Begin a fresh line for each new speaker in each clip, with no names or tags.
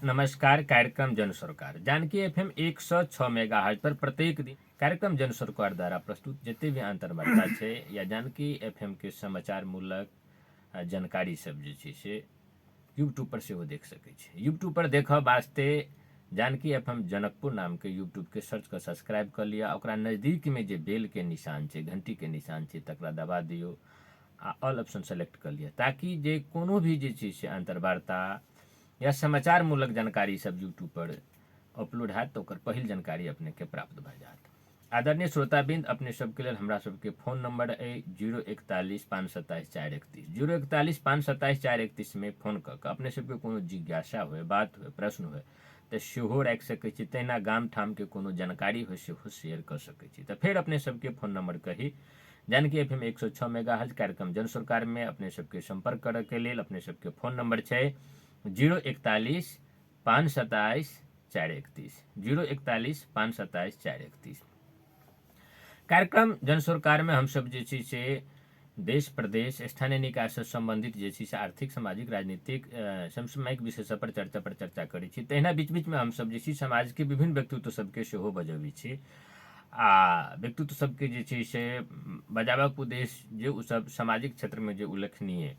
नमस्कार। कार्यक्रम जन सरकार जानकी एफएम 106 मेगाहर्ट्ज पर प्रत्येक दिन कार्यक्रम जन सरकार द्वारा प्रस्तुत जते भी अंतर्वार्ता है या जानकी एफएम के समाचार मूलक जानकारी सब जे छै से यूट्यूब पर सेहो देख सकै छै। यूट्यूब पर देखऽ वास्ते जानकी एफएम जनकपुर नाम के यूट्यूब के सर्च कर सब्सक्राइब कर लिया। ओकरा नजदीक में जे बेल के निशान है, घंटी के निशान है, तकरा दबा दियो आ ऑल ऑप्शन सेलेक्ट कर लिया, ताकि जे कोनो भी जे छै से अंतर्वार्ता या समाचार मूलक जानकारी सब यूट्यूब पर अपलोड हैत तो ओकर पहिल जानकारी अपने के प्राप्त भ जात। आदरणीय श्रोताबिंद, अपने सबके लिए हमरा सबके फोन नंबर है 041 527 431 041 527 431 में फोन क के अपने सबके कोनो जिज्ञासा हो, बात हो, प्रश्न हो तो सेहो राखि सकै छी। तहिना गाम ठाम के कोनो जानकारी हो सेहो शेयर कर सकै छी। तो फिर अपने सबके फोन नंबर कही जानकी एफएम 106 मेगाहर्ट्ज कार्यक्रम जन सरकार में अपने सबके संपर्क करे के लिए अपने सबके फोन नंबर है 041 527 431 041 527 431। कार्यक्रम जन सरकार में हम सब जे छै से देश प्रदेश स्थानीय निकाय से संबंधित जे छै से आर्थिक सामाजिक राजनीतिक समसामयिक विषय पर चर्चा करै छी। तहिना बीच बीच में हम सब जे छै समाज के विभिन्न व्यक्तित्व सबके सेहो बजबै छी आ व्यक्तित्व सबके जे छै से बजाबक उद्देश्य जे उ सब सामाजिक क्षेत्र में जे उल्लेखनीय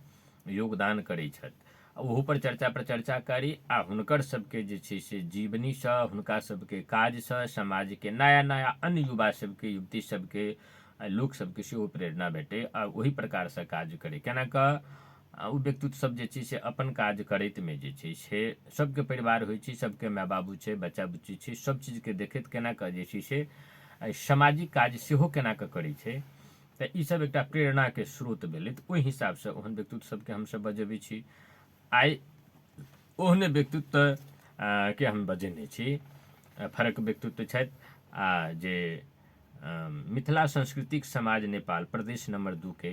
योगदान करै छथि ओहू पर चर्चा करी आ हुनकर सबके जे छै से जीवनी से, हुनका सबके काज से समाज के नया नया अन्य युवा सबके, युवती सबके, लोक सबके सेहो प्रेरणा भेटे आ वही प्रकार से काज करे। केना कऽ उ व्यक्तित्व सब जे छै से अपन काज करैत में जे छै से सबके परिवार होइ छै, सबके माय बाबू छै, बच्चा बुच्ची छै, सब चीज के देखैत केना कऽ जे छै से सामाजिक काज सेहो केना कऽ करै छै तऽ ई सब एकटा प्रेरणा के स्रोत भेलै। तऽ ओहि हिसाब से ओहन व्यक्तित्व सबके हमसब बजबै छी। आइ ओहने व्यक्तित्व के हम बजेने छी। फरक व्यक्तित्व छथि जे मिथिला सांस्कृतिक समाज नेपाल प्रदेश नंबर 2 के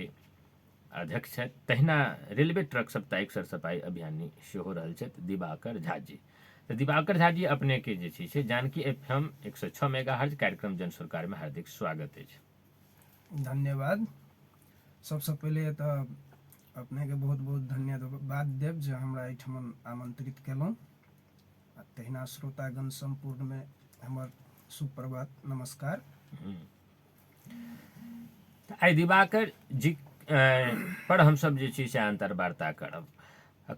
अध्यक्ष छथि। तहिना रेलवे ट्रक साप्ताहिक सर सफाई अभियानी सेहो रहल छथि दिवाकर झा जी। तो दिवाकर झा जी अपने के जे छै से जानकी एफएम 106 मेगाहर्ट्ज कार्यक्रम जन सरकार में हार्दिक स्वागत है।
धन्यवाद। सबसे पहले तो अपने के बहुत बहुत धन्यवाद देव जे हमरा एहिठाम आमंत्रित केलहुँ। तहिना श्रोतागण संपूर्ण में हमर सुप्रभात नमस्कार।
आई दिवाकर जी पर हम सब जे छै से अंतर्वार्ता करब।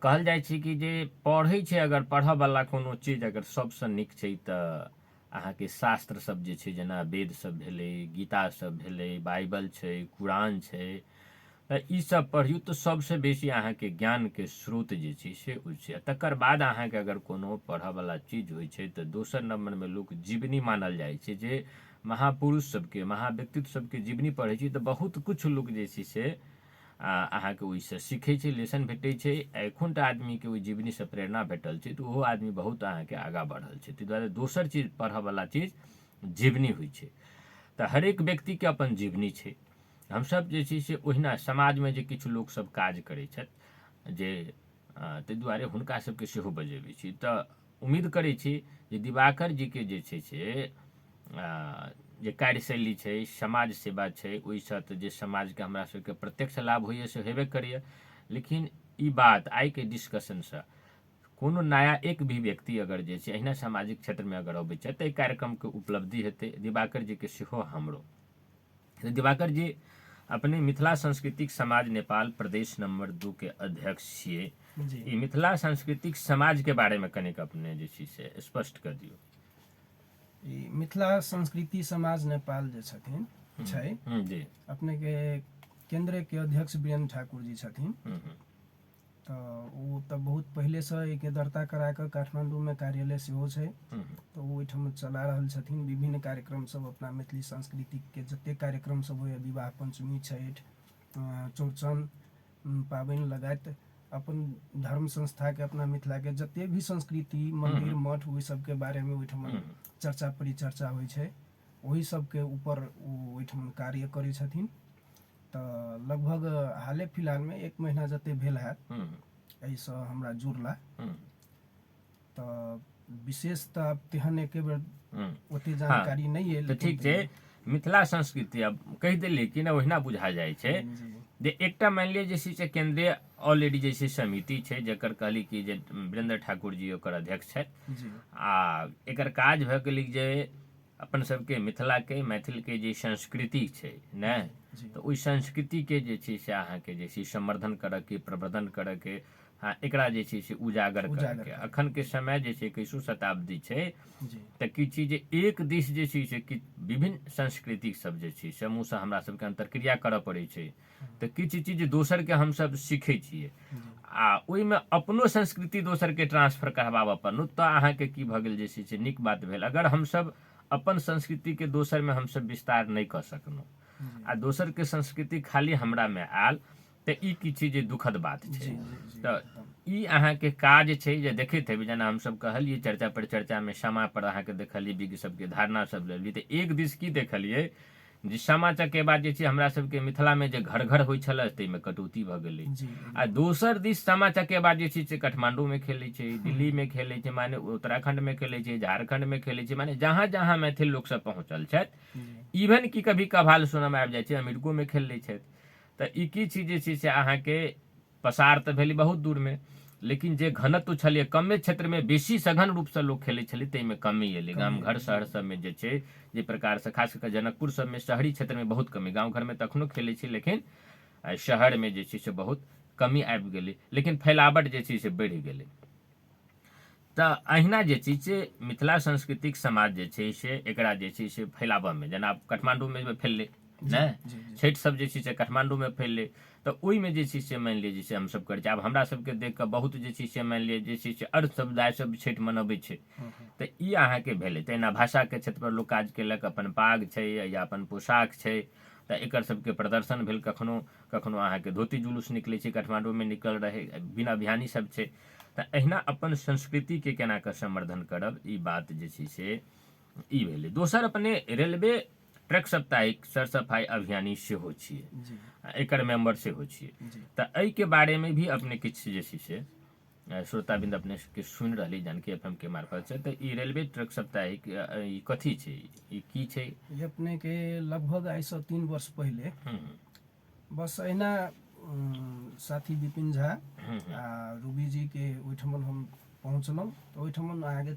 कहल जाइ छै कि जे पढ़ै छै अगर पढ़ऽ वाला कोनो चीज अगर सबसे नीक छै तऽ अहाँके शास्त्र सब जे छै, जेना वेद सब भेलै, गीता सब भेलै, बाइबल छै, कुरान छै, तऽ ई सब पढ़ियौ तऽ सबसे बेसी अहाँके ज्ञान के स्रोत जे छै से ओ छै। तकर बाद अहाँके अगर कोनो पढ़ऽ वाला चीज होइ छै तऽ दोसर नंबर में लोक जीवनी मानल जाइ छै। जे महापुरुष सबके, महाव्यक्तित्व सबके जीवनी पढ़ै छी तऽ बहुत कुछ लोक जे छै से अहाँके ओहिसँ सीखै छै, लेसन भेटै छै। एखन तऽ आदमीके ओहि जीवनीसँ प्रेरणा भेटल छै तऽ ओहो आदमी बहुत अहाँके आगाँ बढ़ल छै। ताहि दुआरे दोसर चीज पढ़ऽवला चीज जीवनी होइ छै। तऽ हरेक व्यक्तिके अपन जीवनी छै। हमसब जे छै से ओहिना समाजमे जे किछु लोक सब काज करै छथि जे ताहि दुआरे हुनका सबके सेहो बजेबै छी। तऽ उम्मीद करै छी जे दिवाकर जीके जे छै से जे कार्यशैली छै, समाज सेवा छै, ओहिसँ तऽ जे समाजके हमरा सबके प्रत्यक्ष लाभ होइए से हेबे करैए। लेकिन ई बात आइ के डिस्कशन से कोनो नया एक भी व्यक्ति अगर जे छै अहिना सामाजिक क्षेत्र में अगर अबै छै तऽ एहि कार्यक्रम के उपलब्धि हेतै दिवाकर जी के सेहो हमरो। दिवाकर जी अपने मिथिला सांस्कृतिक समाज नेपाल प्रदेश नंबर 2 के अध्यक्ष छियै। ई मिथिला सांस्कृतिक समाज के बारे में कनिक अपने जे छै से स्पष्ट कर दियौ।
ई मिथिला संस्कृति समाज नेपाल जे छथिन छै
जी
अपने के केंद्र के अध्यक्ष वीरेंद्र ठाकुर जी छथिन। तो वो तो बहुत पहले से एक दर्ता करा के काठमांडू में कार्यालय सेहो छै। तो वो ओहिठाम चला रहल छथिन विभिन्न कार्यक्रम सब अपना मैथिली सांस्कृतिक के जते कार्यक्रम सब होइए, विवाह पंचमी, छठ, चौड़चन पाबनि लगायत अपन धर्म संस्था के, अपना मिथिला के जते भी संस्कृति मंदिर मठ ओहि सब के बारे में ओहिठाम चर्चा परिचर्चा होइ छै। वही सब के ऊपर ओहिठाम कार्य करै छथिन। तो लगभग हाले फिलहाल में 1 महीना जते भेल हैत एहिसँ हमरा जुड़ला। तो विशेष तऽ तेहन एके बेर ओते जानकारी नहीं है।
तो ठीक छै, मिथिला संस्कृति अब कहि देलियै कि ना ओहिना बुझा जाइ छै जे एकटा मान लिअ जे छै से केंद्रीय ऑलरेडी जे छै समिति छै जकर कहली कि जे वीरेंद्र ठाकुर जी ओकर अध्यक्ष छथि
जी
आ एकर काज भऽ गेलै जे अपन सबके मिथिलाके मैथिलके जे संस्कृति छै ने
जी
तऽ ओहि संस्कृतिके जे छै से अहाँके जे छै संवर्धन करऽके प्रवर्धन करऽके हाँ एकरा जे छै से उजागर करऽके अखनके समय जे छै 21वीं शताब्दी छै
जी
तऽ की चीज एक दिस जे छै से विभिन्न सांस्कृतिक सब जे छै समूहसँ हमरा सबके अंतरक्रिया करऽ पड़ै छै तऽ किछु चीज दोसरके हमसब सीखै छियै आ ओहिमे अपनो संस्कृति दोसरके ट्रांसफर करबाबऽ पड़ल तऽ अहाँके की भऽ गेल जे छै से नीक बात भेल अगर हमसब अपन संस्कृतिके दोसरमे हमसब विस्तार नहि कऽ सकलहुँ आ दोसरके संस्कृति खाली हमरामे आयल तऽ ई की छै जे दुखद बात छै तऽ ई अहाँके काज छै जे देखैत हेबै जेना हमसब कहलियै चर्चा पर चर्चामे सामा पर अहाँके देखलियै विज्ञ सबके धारणा सब लेलियै तऽ एक दिस की देखलियै जे सामा चकेबा जे छै हमरा सबके मिथिलामे जे घर घर होइ छलै ताहिमे कटौती भऽ गेलै आ दोसर दिस सामा चकेबा जे छै से काठमांडूमे खेलै छै दिल्लीमे खेलै छै माने उत्तराखंडमे खेलै छै झारखंडमे खेलै छै माने जहाँ जहाँ मैथिल लोकसब पहुँचल छथि इवन कि कभी कभाल सुनमे आबि जाइ छै अमेरिकोमे खेल लै छथि तऽ ई की चीज जे छै से अहाँके पसार तऽ भेलै बहुत दूरमे लेकिन जे घनत्व छलै कमे क्षेत्रमे बेसी सघन रूपसँ लोक खेलै छलै ताहिमे कमी एलै गाम घर शहर सबमे जे छै जे प्रकारसँ खास कऽ जनकपुर सबमे शहरी क्षेत्रमे बहुत कमी गाँव घरमे तखनो खेलै छै लेकिन शहरमे जे छै से बहुत कमी आबि गेलै लेकिन फैलावट जे छै से बढ़ि गेलै तऽ अहिना जे छै से मिथिला सांस्कृतिक समाज जे छै से एकरा जे छै से फैलाबऽमे जेना काठमांडूमे फैललै ने छठि सब जे छै से काठमांडूमे फैललै तऽ ओहिमे जे छै से मानि लिअ जे छै हमसब करै छै आब हमरा सबके देख कऽ बहुत जे छै से मानि लिअ जे छै से अर्ध समुदाय सब छठि मनबै छै तऽ ई अहाँके भेलै तहिना भाषाके क्षेत्रपर लोक काज केलक अपन पाग छै या अपन पोशाक छै तऽ एकर सबके प्रदर्शन भेल कखनो कखनो अहाँके धोती जुलूस निकलै छै काठमांडूमे निकल रहै बिना अभियानी सब छै तऽ अहिना अपन संस्कृतिके केना कऽ संवर्धन करब ई बात जे छै से ई भेलै दोसर अपने रेलवे ट्रक साप्ताहिक सर सफाई अभियानी सेहो छियै एकर मेंबर सेहो छियै तऽ एहिके बारेमे भी अपने किछु जे छै से श्रोताबिंद अपने के सुनि रहली जानकी एफएम के मार्फत से तऽ ई रेलवे ट्रक साप्ताहिक ई कथी छै ई की छै
ये अपने के लगभग आइ से 3 वर्ष पहले बस अहिना साथी विपिन झा आ रूबी जी के ओहिठमन हम पहुँचलहुँ तऽ ओहिठमन अहाँके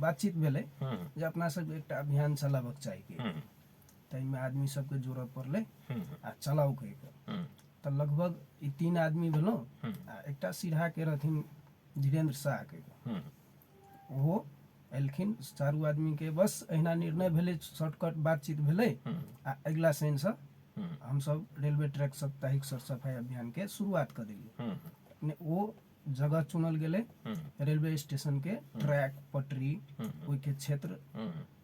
बातचीत भेलै जे अपना सब एकटा अभियान चलाबक चाही ताहिमे आदमी सबके जोड़ऽ पड़लै आ चलाउ कहि कऽ तऽ लगभग ई 3 आदमी भेलहुँ आ एकटा सिरहा के रहथिन धीरेन्द्र शाह के ओहो एलखिन चारू आदमी के बस अहिना निर्णय भेलै शॉर्टकट बातचीत भेलै आ अगिला शनिसँ हमसब रेलवे ट्रैक साप्ताहिक सर सफाई अभियान के शुरुआत कर देलियै ओ जगह चुनल गेलै रेलवे स्टेशन के ट्रैक पटरी ओहिके क्षेत्र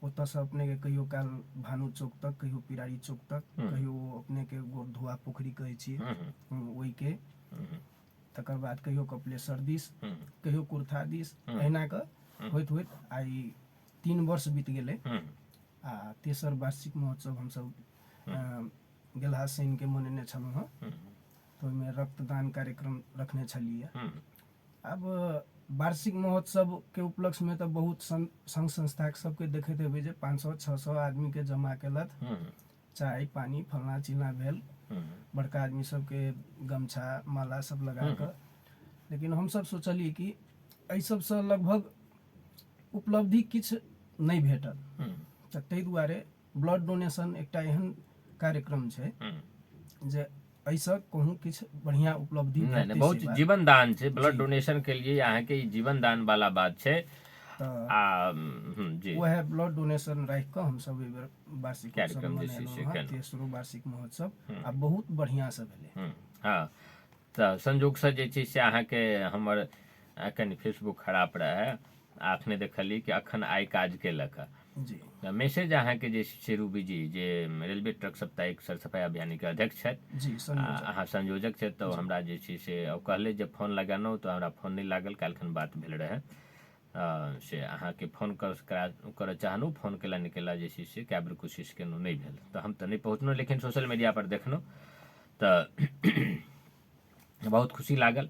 ओतऽसँ अपने के कहियो काल भानु चौक तक कहियो पिरारी चौक तक कहियो अपने के गोरधुआ पोखरी कहै छियै ओहिके तकर बाद कहियो कपिलेश्वर दिस कहियो कुर्था दिस अहिना कऽ होइत होइत आइ 3 वर्ष बीत गेलै आ तेसर वार्षिक महोत्सव हमसब गेलहा शनिके मनेने छलहुँ हँ तऽ ओहिमे रक्तदान कार्यक्रम रखने छलियै अब वार्षिक महोत्सव के उपलक्ष्य में तो बहुत संघ संस्था सबके देखते हेबै जे 500-600 आदमी के जमा केलक चाय पानी फलना चिलना भेल बड़का आदमी सबके गमछा माला सब लगा कऽ लेकिन हमसब सोचलियै कि एहि सबसँ लगभग उपलब्धि किछु नहि भेटल तऽ ताहि दुआरे ब्लड डोनेशन एकटा एहन कार्यक्रम छै जे ऐसा कहूँ किछु बढ़िया उपलब्धि
नहीं बहुत जीवन दान छै ब्लड डोनेशन के लिए यहाँ के जीवन दान वाला बात छै
जी वह ब्लड डोनेशन राखि कऽ हम सब एहि बेर वार्षिक कार्यक्रम मनेलहुँ तेसरो वार्षिक महोत्सव आ बहुत बढ़िया से भेलै
हाँ तऽ संजोग से जे छै से अहाँके हमर कनि फेसबुक खराब रहे अखने देखलियै कि अखन आइ काज केलक
जी
मैसेज अहाँके जे छै रूबी जी जे रेलवे ट्रक साप्ताहिक सर सफाई अभियान के अध्यक्ष छथि
जी
अहाँ संयोजक छथि तऽ हमरा जे छै से कहले जे फोन लगेलहुँ तऽ हमरा फोन नहीं लागल काल्हिखन बात भेल रहे से अहाँके फोन करऽ चाहलहुँ फोन केला निकेला जे छै से कए बेर कोशिश केलहुँ नहीं भेल तऽ हम तऽ नहीं पहुँचलहुँ लेकिन सोशल मीडिया पर देखलहुँ तऽ बहुत खुशी लागल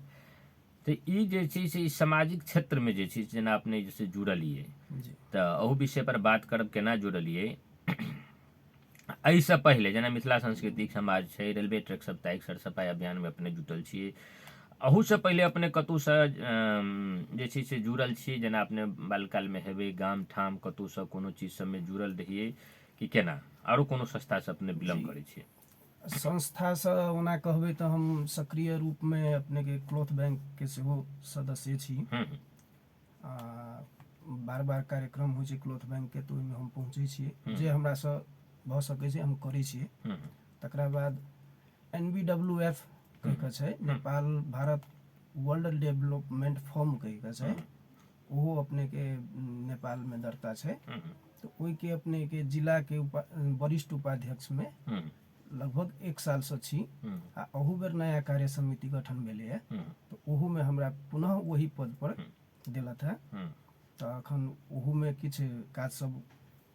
तऽ ई जे छै से ई सामाजिक क्षेत्रमे जे छै जेना अपने जैसे जुड़लियै तऽ ओहू विषय पर बात करब केना जुड़लियै एहिसँ पहिले जेना मिथिला सांस्कृतिक समाज छै रेलवे ट्रैक साप्ताहिक सर सफाई अभियानमे अपने जुटल छियै अहू से पहले अपने कतौ से जे छै से जुड़ल छी, जेना अपने बालकाल में हेबे गाम ठाम कतौ से कोनो चीज सब में जुड़ल रहिए कि केना, आरो कोनो संस्था से अपने बिलोंग
जी।
करै छियै?
संस्था से ओना कहबै तऽ हम सक्रिय रूप में अपने के क्लॉथ बैंक के सेहो सदस्य छी। आ बार बार कार्यक्रम होइ छै क्लॉथ बैंक के, तऽ ओहिमे हम पहुँचै छियै, जे हमरा से भऽ सकै छै हम करै छियै। तकरा बाद NBWF कहि कऽ छै, Nepal Bharat world development firm कहि कऽ छै, ओहो अपने के नेपाल में दर्ता छै। तो ओहि के अपने के जिला के वरिष्ठ उपाध्यक्ष में लगभग 1 साल से छी। आ अहू बेर नया कार्य समिति गठन भेलै है, तो ओहू में हमरा पुनः वही पद पर देलत है। तो अखन ओहू में किछ काज सब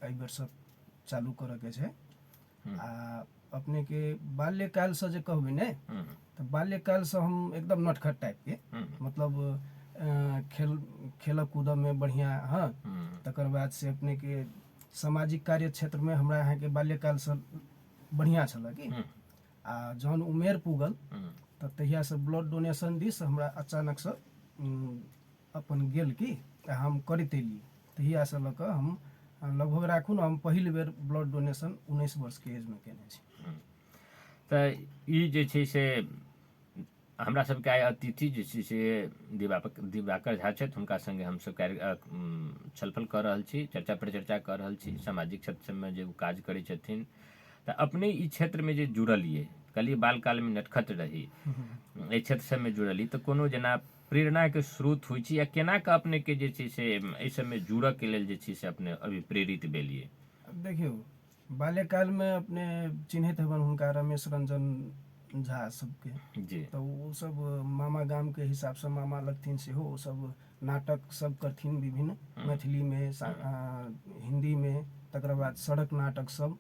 एहि बेर से चालू करऽ के छै। आ अपने के बाल्यकाल से जे कहबै ने, तो बाल्यकाल से हम एकदम नटखट टाइप के, मतलब खेल कूद में बढ़िया। हाँ, तकर बाद से अपने के सामाजिक कार्य क्षेत्र में हमरा यहाँ के बाल्यकाल से बढ़िया छल कि। आ जहन उमेर पुगल तऽ तहिया से ब्लड डोनेशन दिस हमरा अचानक से अपन गेल कि हम करते एलियै। तहिया से लऽ कऽ हम लगभग राखू ने, हम पहिल बेर ब्लड डोनेशन 19 वर्ष के एज में केने छी।
तऽ ई जे छै से हमरा सबके आइ अतिथि जे छै से दिवाकर झा छथि, हुनका संगे हमसब छलफल कऽ रहल छी, चर्चा परिचर्चा कऽ रहल छी सामाजिक क्षेत्र में जे काज करै छथिन। तऽ अपने ई क्षेत्र में जे जुड़लिए, कहलिए बाल काल में नटखट रही, एहि क्षेत्र सब में जुड़ली, तऽ कोनो जेना प्रेरणा के स्रोत होइ छै, या केना के अपने के जे छै से एहि सब में जुड़ऽ के लेल जे छै से अपने अभी प्रेरित भेलिए?
देखियो, बाल्यकाल में अपने चिन्हैत हेबन हुनका रमेश रंजन झा सबके
जी।
तो वो सब मामा गाम के हिसाब से मामा लगथिन सेहो, वो सब नाटक सब करथिन विभिन्न, मैथिली में हिंदी में। तकर बाद सड़क नाटक सब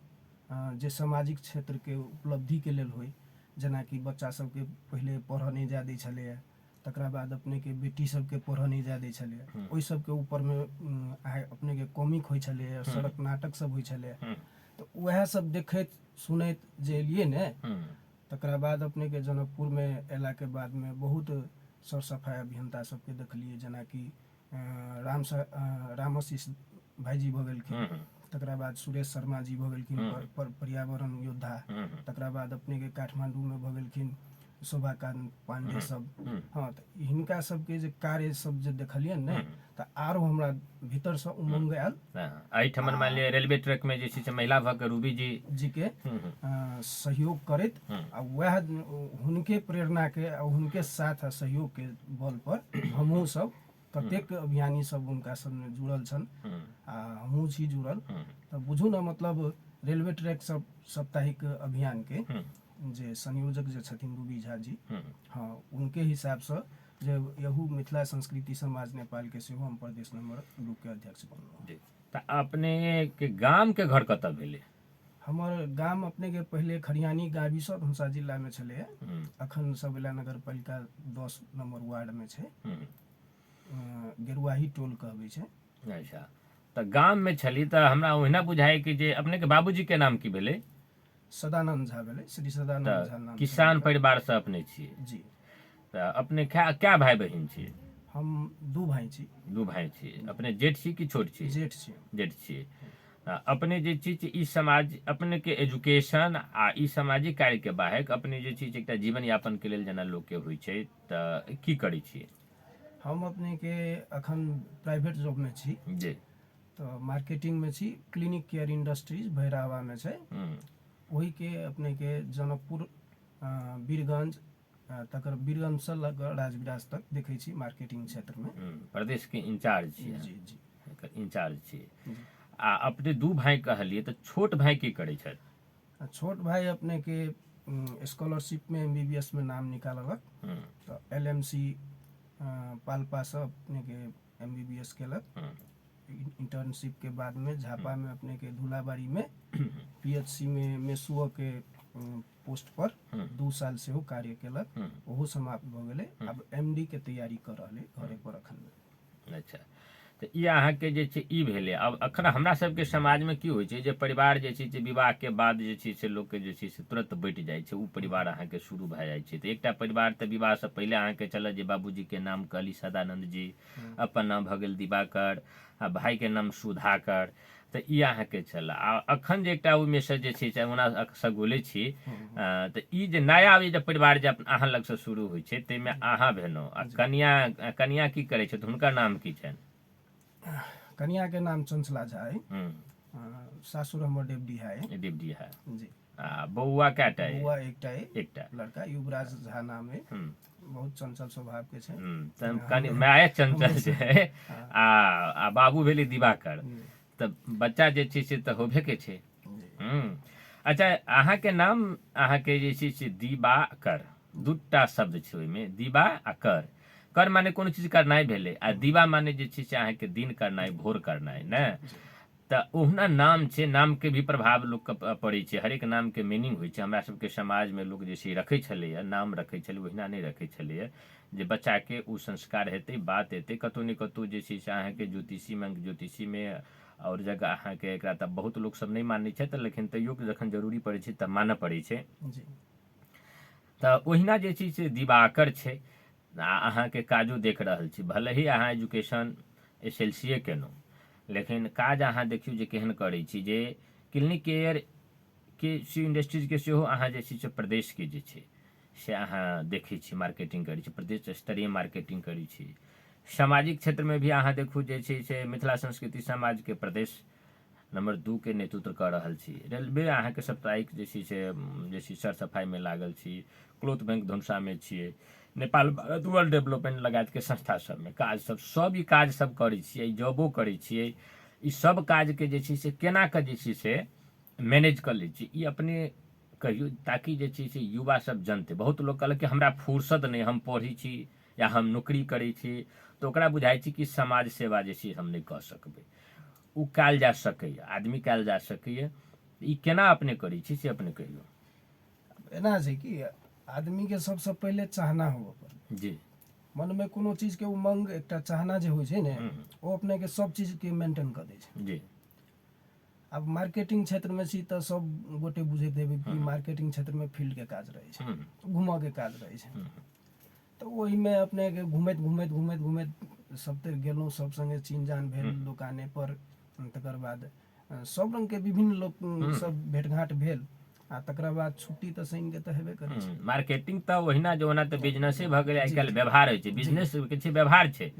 जे सामाजिक क्षेत्र के उपलब्धि के लेल होय, जेना कि बच्चा सबके पहिले पढ़ऽ नहीं जा दै छलैया, तकरा बाद अपने के बेटी सबके पढ़ऽ नहीं जा दै छलैया, ओहि सबके ऊपर में अपने के कॉमिक होइ छलैया, सड़क नाटक सब होइ छलैया। तो वह सब देखैत सुनैत जे एलियै ने, तकरा बाद अपने के जनकपुर में एला के बाद में बहुत सर सफाई अभियंता सबके देखलिए, जेना कि रामाशीष भाईजी भऽ गेलखिन, तकरा बाद सुरेश शर्मा जी भऽ गेलखिन पर्यावरण योद्धा, तकरा बाद अपने के काठमांडू में भऽ गेलखिन शोभाकांत पांडे सब। हाँ, तो हिनका सबके जे कार्य सब जे देखलियन ने, तो आरो हमरा भीतर से उमंग आयल।
एहिठमन मान लिअ रेलवे ट्रैक में जे छै से महिला भऽ के रूबी जी
के सहयोग करैत, आ वह हुनके प्रेरणा के आ हुनके साथ सहयोग के बल पर हमहूँ सब कतेक अभियानी सब हुनका सब में जुड़ल छन, आ हमहूँ छी जुड़ल। तो बुझू ना, मतलब रेलवे ट्रैक सब साप्ताहिक अभियान के जे संयोजक जे छथिन रूबी झा जी, हाँ, उनके हिसाब से जे यहू मिथिला संस्कृति समाज नेपाल के सेहो हम प्रदेश नंबर 2 के अध्यक्ष बनलहुँ।
तऽ अपने के गाम के घर कतऽ भेलै?
हमर गाम अपने के पहले खरियानी गाबीसँ धनुषा जिला में छलै, अखन सबला नगर पालिका 10 नंबर वार्ड में छै, गेरुआही टोल कहबै छै।
अच्छा, तऽ गाम में छली तऽ हमरा ओहिना बुझाय कि जे अपने के बाबूजी के नाम की भेलै?
सदानंद झा भेलै, श्री सदानंद झा नाम।
किसान परिवार से अपने छियै?
जी।
तऽ अपने क्या भाई बहिन छियै?
हम 2 भाई छी।
2 भाई छियै। अपने जेठ छी कि छोट छी?
जेठ छी।
जेठ छियै। अपने जे चीज ई समाज अपने के एजुकेशन आ ई सामाजिक कार्य के बाहेक अपने जे चीज एकटा जीवन यापन के लेल जेना लोक के होइ छै, तऽ की करै छियै?
हम अपने के अखन प्राइवेट जॉब में छी
जी।
तो मार्केटिंग में छी, क्लिनिक केयर इंडस्ट्रीज भैरावा में छै, वही के अपने के जनकपुर बीरगंज तकर बीरगंज से लग राजविराज तक देखै छी मार्केटिंग क्षेत्र में।
प्रदेश के इंचार्ज छियै?
जी जी,
इंचार्ज छियै। आ अपने 2 भाई कहलिए, तऽ छोट भाई की करै छथि?
छोट भाई अपने के स्कॉलरशिप में MBBS में नाम निकाललक, तो LMC पाल्पा से अपने के MBBS केलक। इंटर्नशिप के बाद में झापा में अपने के धुलाबाड़ी में PHC में मेसुओ के पोस्ट पर 2 साल से कार्य केलक, ओहो समाप्त भ गेलै। अब MD के तैयारी कर रहले घरे पर अखन।
अच्छा, तऽ ई अहाँके जे छै ई भेलै। अब अखन हमरा सबके समाजमे की होइ छै जे परिवार जे छै से विवाहके बाद जे छै से लोकके जे छै से तुरंत बँटि जाइ छै, ओ परिवार अहाँके शुरू भए जाइ छै। तऽ एकटा परिवार तऽ विवाहसँ पहिले अहाँके चलत जे बाबूजीके नाम कहली सदानंद जी, अपन नाम भऽ गेल दिवाकर, आ भाइके नाम सुधाकर, तऽ ई अहाँके छल। आ अखन जे एकटा ओहिमे से जे छै से ओना सगोले छी, तऽ ई जे नया जे परिवार जे अहाँ लगसँ शुरू होइ छै ताहिमे अहाँ भेलहुँ, आ कनिया की करै छथि, हुनकर नाम की छनि?
कनिया के नाम चंचला झा है, सासुर हमर डेबडिहा है।
डिबडिहा।
जी।
आ बौआ कएटा है?
बौआ एकटा है,
एकटा।
लड़का युवराज झा नाम है, बहुत चंचल स्वभाव के छै।
कनि माय चंचल छै, आ बाबू भेलै दिवाकर, तऽ बच्चा जे छै से तऽ होबे छै। अच्छा, अहाँके नाम अहाँके जे छै से दिवाकर, दूटा शब्द छै ओहिमे, दिवा आ कर। कर माने कोनो चीज करनाइ भेलै, आ दिवा माने जे छै से अहाँके दिन करनाइ, भोर करनाइ ने। तऽ ओहुना नाम छै, नामके भी प्रभाव लोकके पड़ै छै, हरेक नामके मीनिंग होइ छै। हमरा सबके समाजमे लोक जे छै रखै छलैए, नाम रखै छलै, ओहिना नहि रखै छलैए जे बच्चाके ओ संस्कार हेतै, बात हेतै। कतहु ने कतहु जे छै से अहाँके ज्योतिषीमे और जगह अहाँके एकरा तऽ बहुत लोक सब नहि मानै छथि, लेकिन तैयो जखन जरूरी पड़ै छै तऽ मानऽ पड़ै छै। तऽ ओहिना जे छै से दिवाकर छै, आ अहाँके काजो देख रहल छी। भले ही अहाँ एजुकेशन SLC केलहुँ, लेकिन काज अहाँ देखियौ जे केहन करै छी, जे क्लिनिक केयर के इंडस्ट्रीजके सेहो अहाँ जे छै से प्रदेशके जे छै से अहाँ देखै छी मार्केटिंग करै छी, प्रदेश स्तरीय मार्केटिंग करै छी। सामाजिक क्षेत्रमे भी अहाँ देखू जे छै से मिथिला संस्कृति समाजके प्रदेश नंबर 2 के नेतृत्व कऽ रहल छी। रेलवे अहाँके साप्ताहिक जे छै से सर सफाइमे लागल छी, क्लोथ बैंक धनुषामे छियै, नेपाल भारत वर्ल्ड डेवलपमेंट लगायतके संस्था सबमे काज सब ई काज सब करै छियै, जॉबो करै छियै। ई सब काजके जे छै से केना कऽ जे छै से मैनेज कऽ लै छी, ई अपने कहियो, ताकि जे छै से युवा सब जनतै। बहुत लोग कहलक कि हमरा फुर्सत नहीं, हम पढ़ी छी या हम नौकरी करै छी, तऽ ओकरा बुझाइ छै कि समाज सेवा जे छै हम नहि कऽ सकबै। ओ कयल जा सकैए, आदमी कयल जा सकैए। ई केना अपने करै छी से अपने कहियौ।
एना छै कि आदमी के सबसे पहिले चाहना हो अपन
जी।
मन में कोनो चीज के उमंग, एकटा चाहना जे होइ छै ने, ओ अपने के सब चीज के मेंटेन कर दै छै।
जी।
अब मार्केटिंग क्षेत्र में छी तऽ सब गोटे बुझैत हेबै कि मार्केटिंग क्षेत्र में फील्ड के काज रहै छै, घूमऽ के काज रहै छै। तऽ ओहिमे अपने के घूमैत घूमैत घूमैत घूमैत सब तक गेलहुँ, सब संगे चिन्ह जान भेल दुकाने पर। तकर बाद सब रंग के विभिन्न लोक सब भेंटघाट भेल, आ तकरा बाद छुट्टी तऽ शनि के तऽ हेबे करै छै।
मार्केटिंग तऽ ओहिना जे ओना तऽ बिजनेसे भऽ गेलै, आइ काल्हि व्यवहार होइ छै, बिजनेस के छै व्यवहार छै।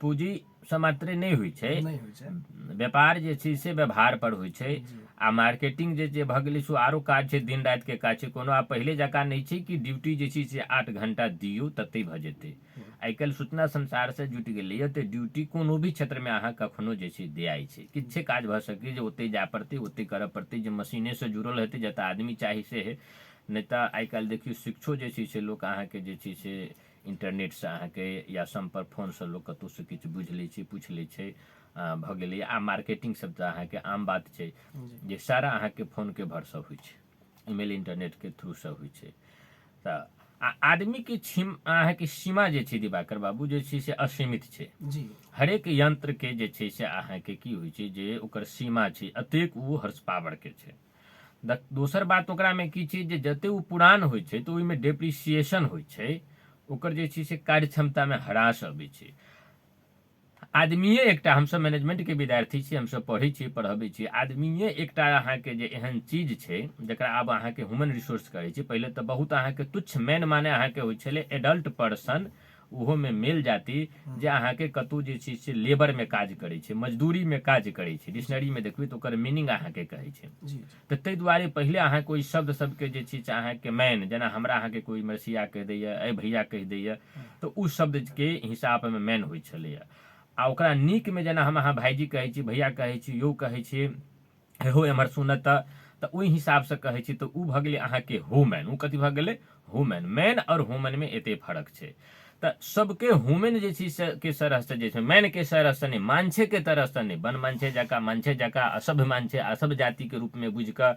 पूंजी सँ मात्रे नहि होइ छै, व्यापार जे छै से व्यवहार पर होइ छै। आ मार्केटिंग जे भऽ गेलै सो आरो काज छै, दिन राति के काज छै। कोनो आब पहिले जकाँ नहि छै कि ड्यूटी जे छै से 8 घंटा दियौ तते भऽ जेतै। आइ काल्हि सूचना संसार से जुटि गेलैए, तऽ ड्यूटी कोनो भी क्षेत्रमे अहाँ कखनो जे छै दियाइ छै। किछे काज भऽ सकै जे ओते जाय पड़तै, ओते करऽ पड़तै, जे मशीने से जुड़ल हेतै, जतऽ आदमी चाही से। नहि तऽ आइ काल्हि देखियौ शिक्षो जे छै से लोक अहाँके जे छै से इंटरनेटसँ अहाँके या संपर्क फोनसँ लोक कतहुसँ किछु बुझि लै छै, पूछि लै छै, भऽ गेलै। आ मार्केटिंग सब तऽ अहाँके आम बात छै, जे सारा अहाँके फोनके भरसँ होइ छै, ईमेल इंटरनेटके थ्रूसँ होइ छै। तऽ आदमीके अहाँके सीमा जे छै दिवाकर बाबू जे छै से असीमित छै। हरेक यंत्रके जे छै से अहाँके की होइ छै जे ओकर सीमा छै, अतेक ओ हॉर्स पावरके छै। दोसर बात ओकरामे की छै जे जते ओ पुरान होइ छै तऽ ओहिमे डेप्रिसिएशन होइ छै, ओकर जे छै से कार्य क्षमतामे ह्रास अबै छै। आदमीये एकटा, हमसब मैनेजमेंटके विद्यार्थी छी, हमसब पढ़ै छी, पढ़बै छी। आदमीये एकटा अहाँके जे एहन चीज छै जकरा आब अहाँके ह्यूमन रिसोर्स कहै छै। पहिले तऽ बहुत अहाँके तुच्छ मेन माने अहाँके होइ छलै एडल्ट पर्सन, ओहोमे मेल जाति, जे अहाँके कतहु जे छै से लेबरमे काज करै छै, मजदूरीमे काज करै छै। डिक्शनरीमे देखबै तऽ ओकर मीनिंग अहाँके कहै छै। तऽ ताहि दुआरे पहिले अहाँके ओहि शब्द सबके जे छै से अहाँके मैन, जेना हमरा अहाँके कोई मरसिया कहि दैए, अय भैया कहि दैए, तऽ ओ शब्दके हिसाबमे मैन होइ छलैए। आ ओकरा नीकमे जेना हम अहाँ भाइजी कहै छी, भैया कहै छी, यौ कहै छी, हो एम्हर सुनऽ तऽ ओहि हिसाबसँ कहै छी, तऽ ओ भऽ गेलै अहाँके ह्यूमन। ओ कथी भऽ गेलै? ह्यूमन। मैन और ह्यूमनमे एते फर्क छै। तऽ सबके ह्यूमन जे छै से के तरहसँ जे छै, मैनके तरहसँ नहि, मान्छेके तरहसँ नहि, बन मान्छे जकाँ, मान्छे जकाँ असभ्य मान्छे, असभ्य जातिके रूपमे बुझि कऽ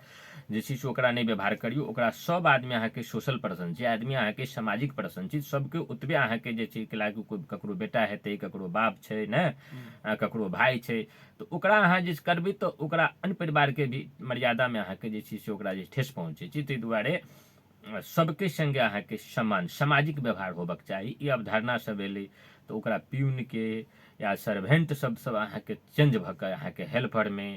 जे छै से ओकरा नहि व्यवहार करियौ। ओकरा सब आदमी अहाँके सोशल पर्सन छै, आदमी अहाँके सामाजिक पर्सन छै, सबके ओतबे अहाँके जे छै कि कोई ककरो बेटा हेतै, ककरो बाप छै ने, ककरो भाई छै, तऽ ओकरा अहाँ जे करबै तऽ ओकरा अन्य परिवारके भी मर्यादामे अहाँके जे छै से ओकरा जे ठेस पहुँचै छै। ताहि दुआरे सबके संगे अहाँके समान सामाजिक व्यवहार होबक चाही। ई अवधारणा सब एलै तऽ ओकरा प्यूनके या सर्वेंट सब अहाँके चेंज भऽ कऽ अहाँके हेल्परमे,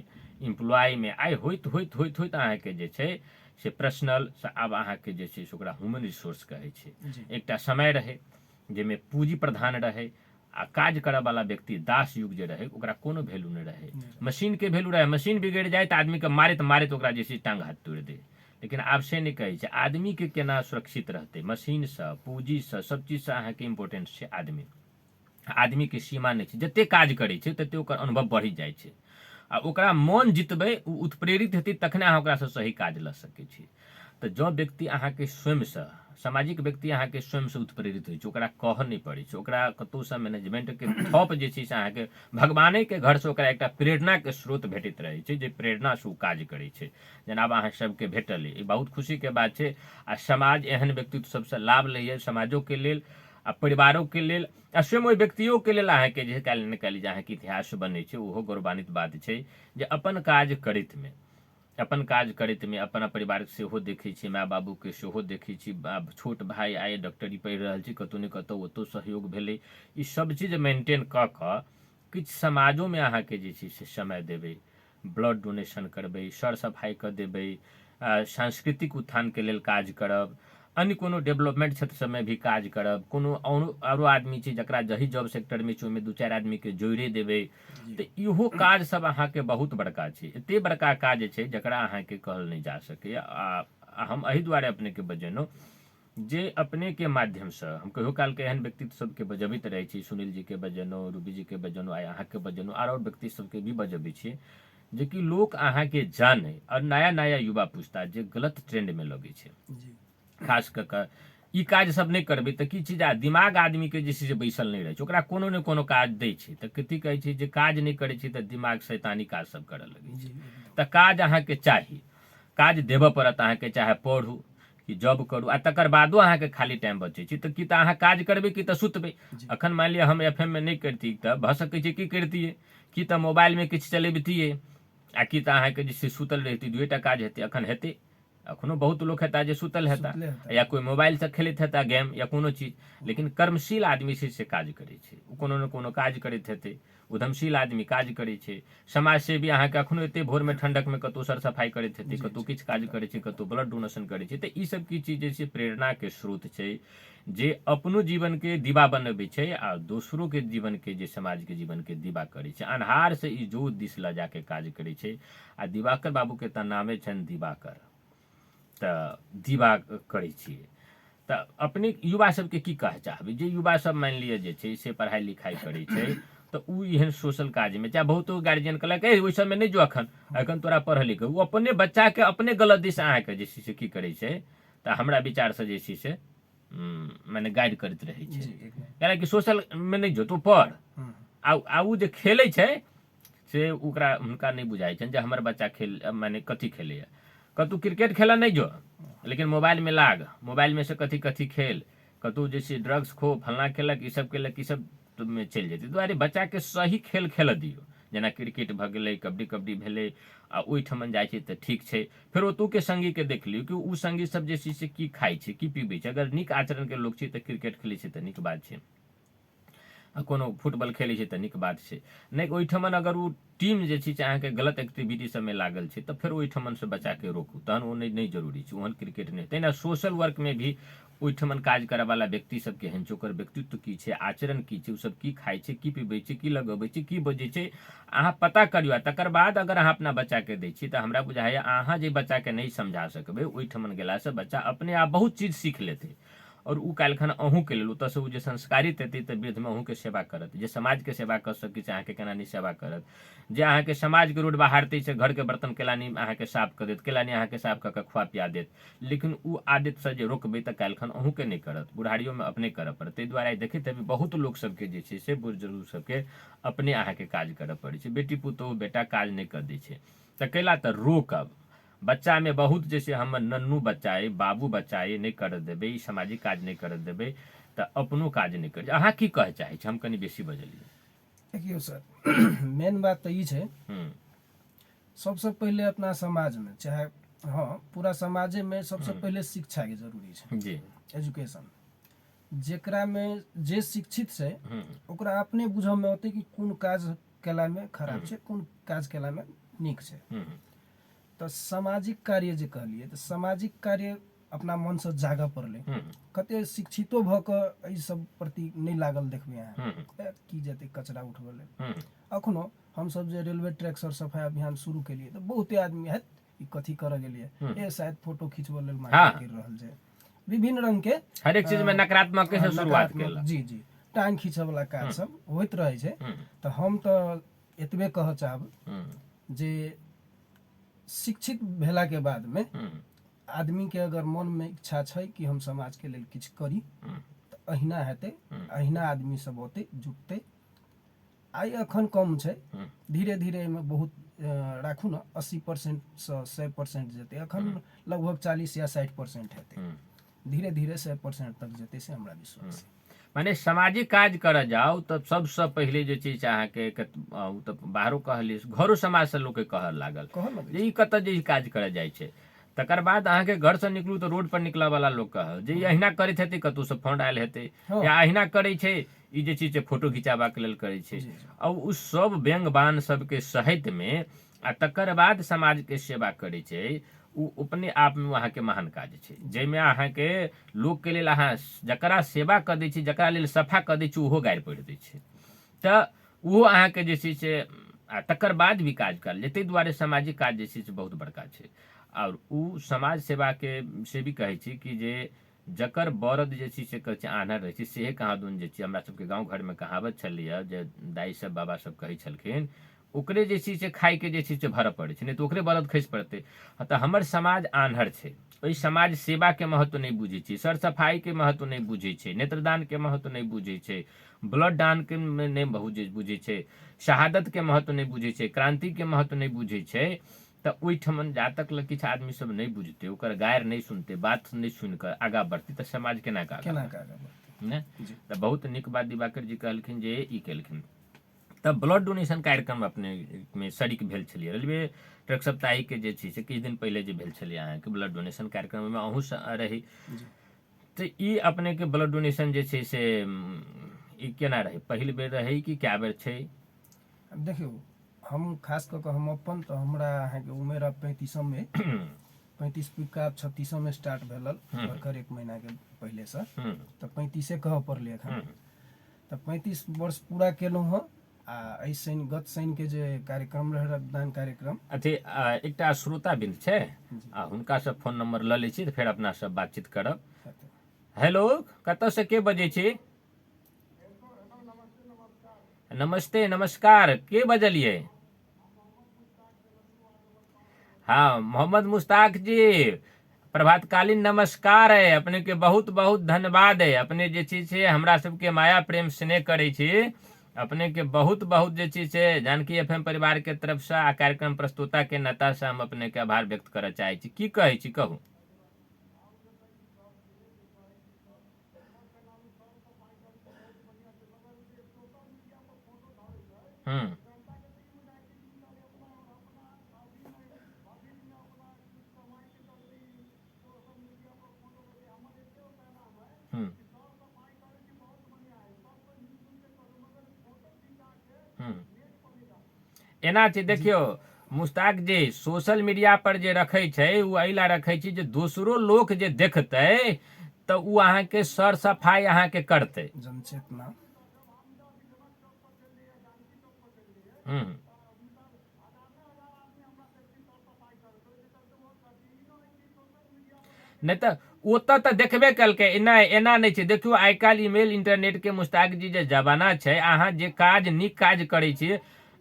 इम्प्लॉयमे आइ होइत होइत होइत होइत अहाँके जे छै से पर्सनल आब अहाँके जे छै से ओकरा ह्यूमन रिसोर्स कहै छै। एकटा समय रहै जाहिमे पूंजी प्रधान रहै आ काज करयवला व्यक्ति दास युग जे रहै ओकरा कोनो वैल्यू नहि रहै। मशीनके वैल्यू रहै, मशीन बिगड़ि जाए तऽ आदमीके मारैत मारैत ओकरा जे छै टांग हाथ तोड़ि दे। लेकिन आब से नहि कहै छै, आदमीके केना सुरक्षित रहतै, मशीनसँ पूंजीसँ सब चीजसँ अहाँके इम्पोर्टेंट छै आदमी। आदमीके सीमा नहि छै, जतेक काज करै छै ततेक ओकर अनुभव बढ़ि जाइ छै आ ओकरा मन जितबै, ओ उत्प्रेरित हेतै तखने अहाँ ओकरासँ सही काज लऽ सकै छी। तऽ जँ व्यक्ति अहाँके स्वयंसँ, सामाजिक व्यक्ति अहाँके स्वयंसँ उत्प्रेरित होइ छै, ओकरा कहऽ नहि पड़ै छै, ओकरा कतहुसँ मैनेजमेंटके थप जे छै से अहाँके भगवानेके घरसँ ओकरा एकटा प्रेरणाके स्रोत भेटैत रहै छै, जे प्रेरणासँ ओ काज करै छै। जेना आब अहाँ सबके भेटल अइ, ई बहुत खुशीके बात छै। आ समाज एहन व्यक्तित्व सबसँ लाभ लैए, समाजोके लेल आ परिवारोके लेल आ स्वयं ओहि व्यक्तियोके लेल अहाँके जे काल्हि ने काल्हि जे अहाँके इतिहास बनै छै ओहो गौरवान्वित बात छै। जे अपन काज करैतमे अपन परिवार सेहो देखै छी, माय बाबूके सेहो देखै छी, छोट भाय आइ डॉक्टरी पढ़ि रहल छी, कतहु ने कतहु ओतहु सहयोग भेलै। ई सब चीज मेंटेन कऽ कऽ किछु समाजोमे अहाँके जे छै से समय देबै, ब्लड डोनेशन करबै, सर सफाइ कऽ देबै, सांस्कृतिक उत्थानके लेल काज करब, अन्य कोनो डेवलपमेंट क्षेत्र सबमे भी काज करब, कोनो आरो आदमी छै जकरा जही जॉब सेक्टरमे छै ओहिमे दू चारि आदमीके जोड़े देबै, तऽ इहो काज सब अहाँके बहुत बड़का छै। एतेक बड़का काज छै जकरा अहाँके कहल नहि जा सकैए। आ हम एहि दुआरे अपनेके बजेलहुँ जे अपनेके माध्यमसँ हम कहियो कालके एहन व्यक्तित्व सबके बजबैत रहै छी, सुनील जीके बजेलहुँ, रूबी जीके बजेलहुँ, आइ अहाँके बजेलहुँ, आओर व्यक्ति सबके भी बजबै छियै जेकि लोक अहाँके जानै। और नया नया युवा पूछता जे गलत ट्रेंडमे लगै छै, खास कऽ कऽ ई काज सब नहि करबै तऽ की चीज, दिमाग आदमीके जे छै से बैसल नहि रहै छै, ओकरा कोनो ने कोनो काज दै छै तऽ कथी कहै छै जे काज नहि करै छै तऽ दिमाग शैतानी काज सब करऽ लगै छै। तऽ काज अहाँके चाही, काज देबऽ पड़त अहाँके, चाहे पढ़ू कि जॉब करू, आ तकर बादो अहाँके खाली टाइम बचै छै तऽ कि तऽ अहाँ काज करबै कि तऽ सुतबै। अखन मानि लिअ हम FM में नहि करितियै तऽ भऽ सकै छै की करितियै, कि तऽ मोबाइलमे किछु चलेबतियै आ कि तऽ अहाँके जे छै सुतल रहितै। दुएटा काज हेतै, अखन हेतै, अखनो बहुत लोक हेता जे सुतल हेता, या कोई मोबाइलसँ खेलैत हेता गेम या कोनो चीज। लेकिन कर्मशील आदमी छै से काज करै छै, ओ कोनो ने कोनो काज करैत हेतै। उद्यमशील आदमी काज करै छै, समाजसेवी अहाँके अखनो एते भोरमे ठंडकमे कतहु सर सफाइ करैत हेतै, कतहु किछु काज करै छै, कतहु ब्लड डोनेशन करै छै। तऽ ई सब की चीज जे छै प्रेरणाके स्रोत छै, जे अपनो जीवनके दीवा बनबै छै आ दोसरोके जीवनके, जे समाजके जीवनके दीवा करै छै, अन्हारसँ इजोत दिस लऽ जाके काज करै छै। आ दिवाकर बाबूके तऽ नामे छनि दिवाकर, तऽ दीवा करै छियै। तऽ अपने युवा सबके की कहऽ चाहबै, जे युवा सब मानि लिअ जे छै से पढ़ाइ लिखाइ करै छै तऽ ओ एहन सोशल काजमे, चाहे बहुतो गार्जियन कहलक ओहि सबमे नहि जो, अखन तोरा पढ़ लिख, ओ अपने बच्चाके अपने गलत दिश अहाँके जे छै से की करै छै तऽ हमरा विचारसँ जे छै से मने गाइड करैत रहै छै। कैलाकि सोशलमे नहि जो, तू पढ़। आ ओ जे खेलै छै से ओकरा हुनका नहि बुझाइ छनि जे हमर बच्चा मने कथी खेलैए। कतहु क्रिकेट खेलऽ नहि जो, लेकिन मोबाइलमे लाग, मोबाइलमे से कथी कथी खेल, कतहु जे छै ड्रग्स खो, फल्लाँ केलक, ईसब केलक, ईसबमे चलि जेतै। दुआरे बच्चाके सही खेल खेलऽ दियौ, जेना क्रिकेट भऽ गेलै, कबड्डी भेलै, आ ओहिठमन जाइ छै तऽ ठीक छै। फेर ओतुके संगीके देख लियौ कि ओ संगी सब जे छै से की खाइ छै, की पीबै छै। अगर नीक आचरणके लोक छै तऽ क्रिकेट खेलै छै तऽ नीक बात छै, आ कोनो फुटबॉल खेलै छै तऽ नीक बात छै। नहि ओहिठमन अगर ओ टीम जे छै से अहाँके गलत एक्टिविटी सबमे लागल छै तऽ फेर ओहिठमनसँ बच्चाके रोकू, तहन ओ नहि जरूरी छै, ओहन क्रिकेट नहि। तहिना सोशल वर्कमे भी ओहिठमन काज करयवला व्यक्ति सब केहन छै, ओकर व्यक्तित्व की छै, आचरण की छै, ओसब की खाइ छै, की पीबै छै, की लगबै छै, की बजै छै, अहाँ पता करियौ। तकर बाद अगर अहाँ अपना बच्चाके दै छी तऽ हमरा बुझाइए अहाँ जे बच्चाके नहि समझा सकबै, ओहिठमन गेलासँ बच्चा अपने आप बहुत चीज सीख लेतै। और उ काल्हिखन अहूँके लेल ओतऽसँ ओ जे संस्कारित हेतै तऽ वृद्धमे अहूँके सेवा करत। जे समाजके सेवा कऽ सकै छै अहाँके केना नहि सेवा करत। जे अहाँके समाजके रोड बहारतै से घरके बर्तन केलानी अहाँके साफ कऽ देत, केलानी अहाँके साफ कऽ कऽ खुआ पिया देत। लेकिन उ आदतसँ जे रोकबै तऽ काल्हिखन अहूँके नहि करत, बुढ़ारियोमे अपने करऽ पड़त। ताहि दुआरे देखैत हेबै बहुत लोक सबके जे छै से बुजुर्ग सबके अपने अहाँके काज करऽ पड़ै छै। बेटी पुतहु बेटा काज नहि कऽ दै छै तऽ कैला तऽ रोकब। बच्चा में बहुत जैसे हम नन्नू बच्चा है, बाबू बच्चा है, नहीं कर देबै, ई सामाजिक काज नहीं कर देबै तऽ अपनो काज नहीं कर। अहाँ की कहे चाहे छी? हम कनी बेसी बजलिए।
देखियो सर मेन बात तो ई छै, सबसे पहले अपना समाज में चाहे हाँ पूरा समाजे में सबसे पहले शिक्षा के जरूरी छै
जी,
एजुकेशन। जेकरा में जे शिक्षित छै ओकरा अपने बुझऽ में होते कि कोन काज केला में खराब छै, कोन काज केला में नीक छै। तो सामाजिक कार्य जे कहलिए तो सामाजिक कार्य अपना मन से जागऽ पड़ले। कते शिक्षितो भ क एहि सब प्रति नहीं लागल देखबे अहाँ की जेते कचरा उठबे ले। अखनो हम सब जे रेलवे ट्रैक सर सफाई अभियान शुरू केलिए तो बहुते आदमी है ई कथी करऽ गेलिए, ए शायद फोटो खिंचबऽ लेल मार्केट कर रहल छै। विभिन्न रंग के
हर एक चीज में नकारात्मक से शुरुआत केला।
जी जी टांग खींचे वाला काज सब होइत रहे छै। तो हम तो एतबे कह चाहब जे शिक्षित भेला के बाद में आदमी के अगर मन में इच्छा छै कि हम समाज के लेल किछ करी तो अहिना हेते, अहिना आदमी सब होते जुटते। आई अखन कम छै, धीरे धीरे में बहुत राखू ना 80% से 100% जेते, अखन लगभग 40 या 60% हेते। धीरे धीरे 100% तक जेते से हमरा विश्वास है।
माने सामाजिक काज कर जाओ तब सबसे पहले जे चीज अहाँके तो बाहरो कहली, घरो समाज से लोग के कहल लागल जे ई कत जे काज कर जाय छै। तकर बाद अहाँके घर से निकलू तो रोड पर निकला वाला लोग कह जे अहिना करैत हेतै, कतौ से फंड आयल हेतै, या अहिना करै छै, ई जे चीज फोटो घिचाबा के लेल करै छै। और उस सब व्यंग बाण सबके सहित में आ तकर बाद समाज के सेवा करै छै, उ अपने आप में वहाँ के महान काज छै। जाहिमे अहाँके लोग के लेल अहाँ जकरा सेवा कर दै छी, जकरा लेल सफा कर दै छी, ओहो गारि पढ़ि दै छै। तऽ ओहो अहाँके जे छै से तकर बाद भी काज करल ताहि दुआरे सामाजिक काज जे छै से बहुत बड़का छै। और उ समाज सेवा के से भी कहै छी कि जे जकर बरद जे छै से कहै छै आन्हर रहै छै, सेहे कहाँ दून जे छै। हमरा सबके गाँव घर में कहावत छलैया जे दाई सब बाबा सब कहै छलखिन, ओकरे जे छै से खाइ के जे छै से भरऽ पड़ै छै, नहीं तो ओकरे बरद खसि पड़तै। तऽ हमर समाज आन्हर छै, ओहि समाज सेवा के महत्व नहीं बुझै छै, सर सफाई के महत्व नहीं बुझै छै, नेत्रदान के महत्व नहीं बुझै छै, ब्लड दान के नहीं बुझै छै, शहादत के महत्व नहीं बुझै छै, क्रांति के महत्व नहीं बुझै छै। तऽ ओहिठमन जा तक ल किछु आदमी सब नहीं बुझते, ओकर गारि नहीं सुनते, बात नहीं सुन कर आगा बढ़ते, तऽ समाज केना का ने। तऽ बहुत नीक बात दिवाकर जी कहलखिन जे ई केलखिन। तब ब्लड डोनेशन कार्यक्रम अपने में शरीक भेल छलियै। रेलवे ट्रक सप्ताहिक के जे छै से किछु दिन पहिले जे भेल छलै अहाँके ब्लड डोनेशन कार्यक्रम में अहूँ रही। तऽ ई अपने के ब्लड डोनेशन जे छै से ई केना रही, पहिल बेर रही कि कए बेर छै?
देखियो हम खास कऽ हम अपन तो हमरा अहाँके उमेर अब 35 में 35 पिका 36 में स्टार्ट भेलल, कर एक महीना के पहले से। तो 35 कह पड़ले एखन। तो 35 वर्ष पूरा केलहुँ हँ। आ एहि शनि गत शनि के जे कार्यक्रम रहे रक्तदान कार्यक्रम,
अथी एकटा श्रोता बिंद छै, आ हुनका से फोन नंबर ल लै छी तऽ फेर अपना सब बातचीत करब। हेलो, कतऽ से के बजै छी? नमस्ते नमस्कार, के बजलिए? हाँ मोहम्मद मुश्ताक जी, प्रभातकालीन नमस्कार है। अपने के बहुत बहुत धन्यवाद है। अपने जे चीज से हमरा सबके माया प्रेम स्नेह करै छी, अपने के बहुत बहुत जे चीज से जानकी एफएम परिवार के तरफ से आ कार्यक्रम प्रस्तुता के नाता से हम अपने के आभार व्यक्त करऽ चाहै छी। की कहै छी कहू? हम्म हम्म एना छै देखियो मुश्ताक जी, सोशल मीडिया पर जे रखै छै उ एहि ला रखै छी जे दोसरो लोक जे देखतै तऽ उ अहाँके सर सफाई अहाँके करतै।
जनचेतना
हम्म नहीं तऽ ओतऽ तऽ देखबे कलकै। नहीं एना नहीं छै, देखियो आइ काल्हि ईमेल इंटरनेट के मुश्ताक जी जे जमाना छै, अहाँ जे काज नीक काज करै छी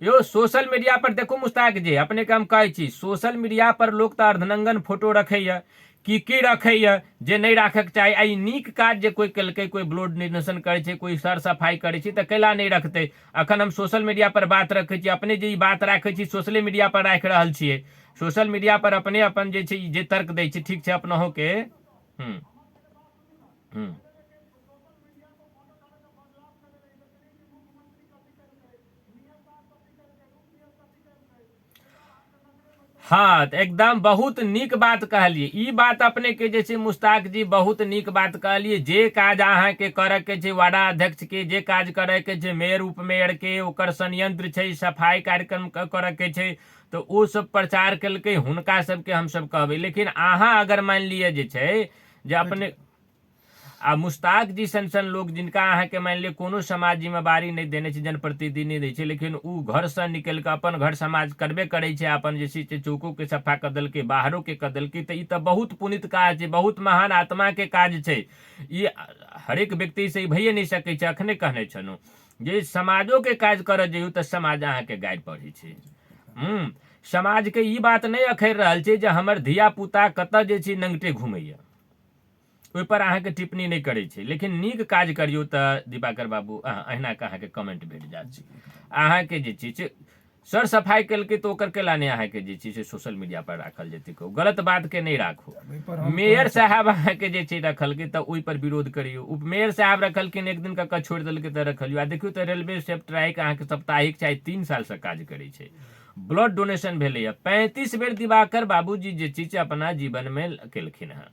यो सोशल मीडिया पर देखू मुश्ताक जी, अपने के हम कहै छी सोशल मीडिया पर लोग तऽ अर्धनंगन फोटो रखैया, की रखैया जे नहीं राखक चाही। आई नीक काज जे कोई केलकै, कोई ब्लड डोनेशन करे छै, कोई सर सफाई करे छै, तऽ कैला नहीं रखते? अखन हम सोशल मीडिया पर बात रखै छी, अपने जे ई बात राखै छी सोशले मीडिया पर राखि रहल छियै। सोशल मीडिया पर अपने अपन जे छै जे तर्क दै छै, ठीक छै अपनहु के हाँ तो एकदम बहुत नीक बात कहलिए। ई बात अपने के जे छै मुश्ताक जी बहुत नीक बात कहलिए। जे काज अहाँ के करे के छै, वार्ड अध्यक्ष के जे काज करे के छै, मेयर उपमेयर के ओकर संयंत्र छै, सफाई कार्यक्रम करे के छै, तो ओ सब प्रचार केलकै, हुनका सबके हम सब कहबै। लेकिन अहाँ अगर मान लिया जे छै जे अपने आ मुश्ताक जी सन लोग जिनका अहाँ के मान लिया कोनो समाज जिम्मेवारी नहीं देने छै, जनप्रतिनिधि नहीं दै छै, लेकिन उ घर से निकल के अपन घर समाज करबे करे छै, अपन जे छै चौको के सफा कर देलकै, बाहरों के कर देलकै, तो ई तो बहुत पुनित काज छै, बहुत महान आत्मा के काज छै। ई हरेक व्यक्ति से भइए नहीं सकै छै। अखने कहने छनु जे समाजो के काज कर जइयो तो समाज अहाँ के गाइड पढ़े छै। समाज के ई बात नहीं अखर रहल छै जे हमर धिया पुता कतऽ जे छै नंगटे घूमैया, ओहि पर अहाँ के टिप्पणी नहीं करे छै। लेकिन नीक काज करियो तो दिवाकर बाबू अहिना के अहाँ के कमेंट भेट जात छै। अहाँ के जे छै सर सफाई केलकै तो ओकर केला नहीं अहाँ के जे छै से सोशल मीडिया पर राखल जेतै। को गलत बात के नहीं राखू। मेयर साहब अहाँ के जे छै रखलकै तो ओहि पर विरोध करियो, उपमेयर साहब रखलखिन एक दिन का छोड़ देलकै तो रखलियो। आ देखियो तो रेलवे सेफ ट्रैक अहाँ के साप्ताहिक चाहे 3 साल से काज करे छै। ब्लड डोनेशन भेलै 35 बेर दिवाकर बाबूजी जे छै अपना जीवन में केलखिन हँ।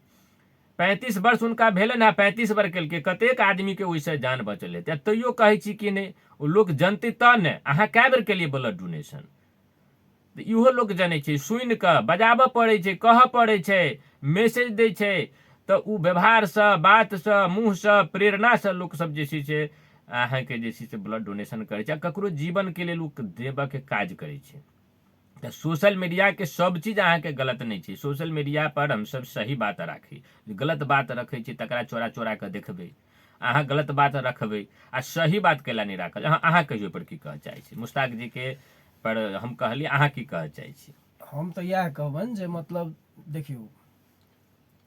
35 वर्ष हुनका भेलन है, 35 बार केलकै, कतेक आदमी के ओहिसे जान बचल हेतै। तैयो कहै छी कि नहीं, ओ लोग जनतै तऽ ने अहाँ कै बेर केलिए ब्लड डोनेशन, तो इहो लोग जानै छै। सुनि कऽ बजाबऽ पड़ै छै, कहऽ पड़ै छै, मैसेज दै छै, तो उ व्यवहार से, बात से, मुँह से, प्रेरणा से लोक सब जे छै से अहाँ के जे छै से ब्लड डोनेशन करे छै, ककरो जीवन के लेल देबऽ के काज करे छै। तो सोशल मीडिया के सब चीज अहाँ के गलत नहीं छै। सोशल मीडिया पर हम सब सही बात राखी, गलत बात रखे छी तकरा चोरा चोरा के देखबै, अहाँ गलत बात रखबै आ सही बात केला नहीं राखल। अहाँ कहियो पर की कह चाहे छी मुश्ताक जी के पर हम कहलिए, अहाँ की कह चाहे छी?
हम तो यह कहबन जे मतलब देखियो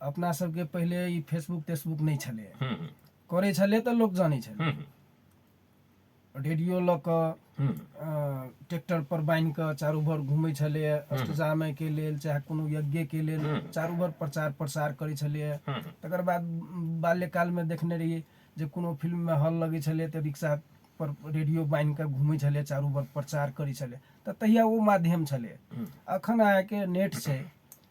अपना सबके पहले ई फेसबुक तेसबुक नहीं छले, करे छले तो लोग जाने छले, रेडियो ल क ट्रैक्टर पर बांध के चारू भर घूमे छले, अष्टजामे के लेल चाहे कोनो यज्ञ के लेल चारू भर प्रचार प्रसार करे छले। तकर बाद बाल्यकाल में देखने रहिए जे कोनो फिल्म में हॉल लगे छले तो रिक्शा पर रेडियो बांध के घूमे छले, चारू भर प्रचार करे छले, तो तहिया वो माध्यम छले। अखन आए के नेट से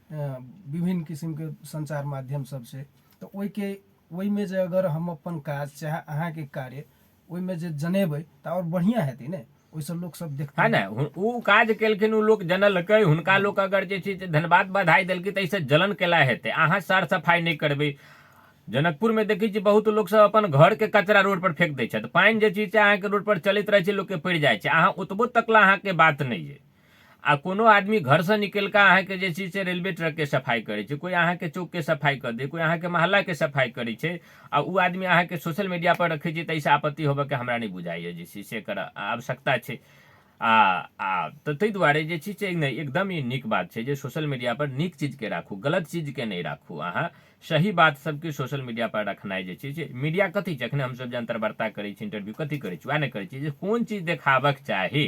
विभिन्न किस्म के संचार माध्यम सब से, तो ओहि में जे अगर हम अपन काज चाहे अहाँ के कार्य ओहि में जे जनेबै तो और बढ़िया हेतै ने, ओहिसँ लोक सब देखतै
है ना। उ काज केलखिन, उ लोग जनलकै, हुनका लोग अगर जे छै धन्यवाद बधाई देलकै तो ऐसे जलन केला हेतै। अहाँ सर सफाई नहीं करबै। जनकपुर में देखै छी बहुत लोग सब अपन घर के कचरा रोड पर फेंक दै छथि, पानि जे छै अहाँ के रोड पर चलैत रहै छै, लोग के पड़ि जाइ छै, अहाँ ओतबो तकला अहाँ के बात नहीं है। आ कोनो आदमी घर से निकल के अहाँ के जे छै से रेलवे ट्रैक के सफाई करे छै, कोई अहाँ के चौक के सफाई कर दे, कोई अहाँ के मोहल्ला के सफाई करे छै, आ उ आदमी अहाँ के सोशल मीडिया पर रखे छै, तैसे आपत्ति होबे के हमरा नहीं बुझाइए जे छै से एकर आवश्यकता छै। तो ताहि दुआरे जे छै से नहीं, एकदम ही नीक बात छै जे सोशल मीडिया पर नीक चीज के राखू, गलत चीज के नहीं राखू। अहाँ सही बात सबके सोशल मीडिया पर रखनाइ जे छै से मीडिया कथी छै, अखने हमसब जे अंतर्वार्ता करै छी, इंटरव्यू कथी करै छी, वएह नहीं करै छी जे कोन चीज देखाबक चाही।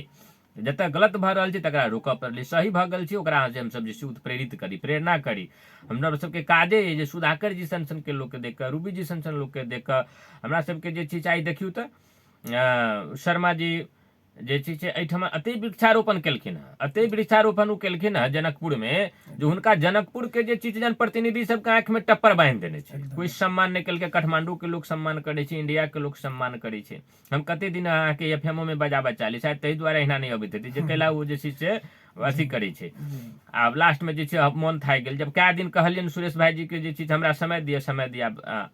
जतऽ गलत भऽ रहल छै तकरा रोकऽ पड़लै, सही भऽ गेल छै ओकरा से हमसब जे छै उत्प्रेरित करी, प्रेरणा करी। हमरा सबके काजे अइ जे सुधाकर जी सन के लोक के देख कऽ, रूबी जी सन लोक के देख कऽ हमरा सबके जे छै चाहे देखियौ तऽ शर्मा जी जे छै से एहिठाम अते वृक्षारोपण केलखिन हँ, अते वृक्षारोपण उ केलखिन हँ जनकपुर में, जो हुनका जनकपुर के जे छै जनप्रतिनिधि सबके आँख में टप्पर बांधि देने छै। कोई सम्मान नहीं केलकै, काठमांडू के लोग सम्मान करे छै, इंडिया के लोग सम्मान करे छै। हम कते दिन अहाँ के एफएमओ में बजाबा चाली, शायद ताहि दुआरे एहिना नहीं अबैत हेतै जे कैला ओ जे छै से अथी करे छै। आब लास्ट में जे छै मन थाकि गेल, जब कए दिन कहलियनि सुरेश भाई जी के जे छै हमरा समय दिअ,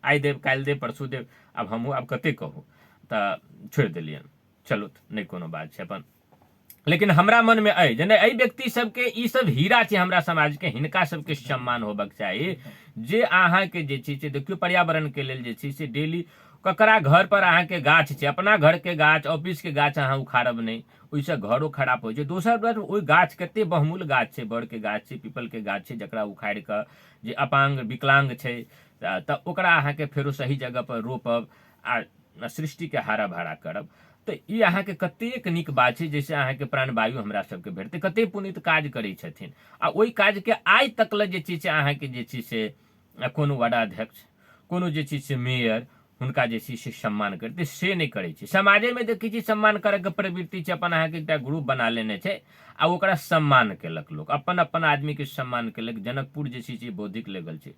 आइ देब काल्हि देब परसू देब, आब हमहूँ आब कते कहू, तऽ छोड़ि देलियनि। चलो नहीं कोनो बात छै अपन, लेकिन हमरा मन में अइ जे एहि व्यक्ति सबके ई सब हीरा छै हमरा समाज के, हिनका सबके सम्मान होबक चाही। जे अहाँ के जे छै से देखियो पर्यावरण के लेल जे छै से डेली ककरा घर पर अहाँ के गाछ छै, अपना घर के गाछ, ऑफिस के गाछ अहाँ उखाड़ब नहीं, ओहिसँ घरो खराब होइ छै। दोसर बात ओहि गाछ कते बहुमूल्य गाछ छै, बड़ के गाछ छै, पीपल के गाछ छै, जकरा उखाड़ि कऽ जे अपांग विकलांग छै तऽ ओकरा अहाँ के फेरो सही जगह पर रोपब आ सृष्टि के हरा भरा करब। तो ई अहाँके कतेक नीक बात छै, जैसे अहाँके प्राणवायु हमरा सबके भेटतै, कते पुनीत काज करै छथिन, आ ओहि काज के आइ तक ले जे छै से अहाँके जे छै से कोनो वार्डाध्यक्ष, कोनो जे छै से मेयर हुनका जे छै से सम्मान करतै, से नहि करै छै। समाजेमे देखै छी सम्मान करैके प्रवृत्ति छै, अपन अहाँके एकटा ग्रुप बना लेने छै आ ओकरा सम्मान केलक लोक, अपन अपन आदमीके सम्मान केलक। जनकपुर जे छै से बौद्धिक लेवल छै।